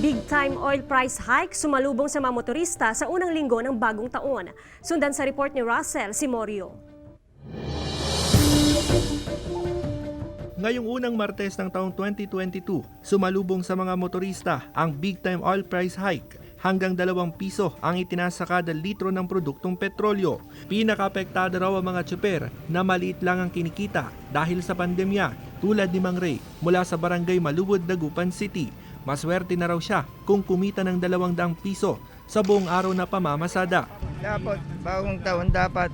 Big-time oil price hike sumalubong sa mga motorista sa unang linggo ng Bagong Taon. Sundan sa report ni Russell Simorio. Ngayong unang Martes ng taong 2022, sumalubong sa mga motorista ang big-time oil price hike. Hanggang 2 piso ang itinaas sa kada litro ng produktong petrolyo. Pinaka-apektado raw ang mga tsuper na maliit lang ang kinikita dahil sa pandemya, tulad ni Mang Ray mula sa barangay Maluwod, Dagupan City. Maswerte na raw siya kung kumita ng 200 piso sa buong araw na pamamasada. Dapat, bagong taon dapat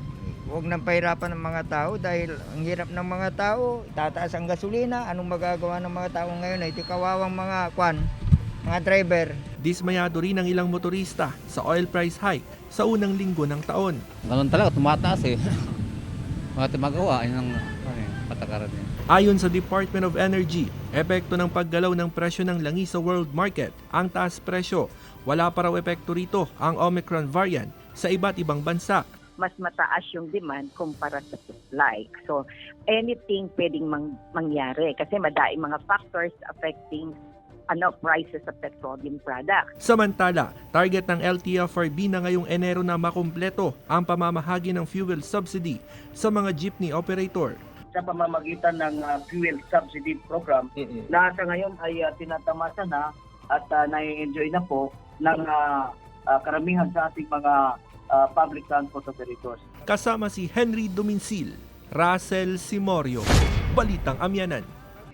huwag nang pahirapan ng mga tao dahil ang hirap ng mga tao, tataas ang gasolina, anong magagawa ng mga tao ngayon? Ito kawawang mga driver. Dismayado rin ang ilang motorista sa oil price hike sa unang linggo ng taon. Ganun talaga, tumataas eh. Mga magawa, yun ang patakaran niya. Ayon sa Department of Energy, epekto ng paggalaw ng presyo ng langis sa world market ang taas-presyo. Wala pa raw epekto rito ang Omicron variant sa iba't ibang bansa. Mas mataas yung demand kumpara sa supply. So, anything pwedeng mangyari kasi madaing mga factors affecting prices of petroleum products. Samantala, target ng LTFRB na ngayong Enero na makumpleto ang pamamahagi ng fuel subsidy sa mga jeepney operator. Sa pamamagitan ng fuel subsidy program na sa ngayon ay tinatamasa na at nai-enjoy na po ng karamihan sa ating mga public transport operators. Kasama si Henry Duminsil, Russell Simorio, Balitang Amianan.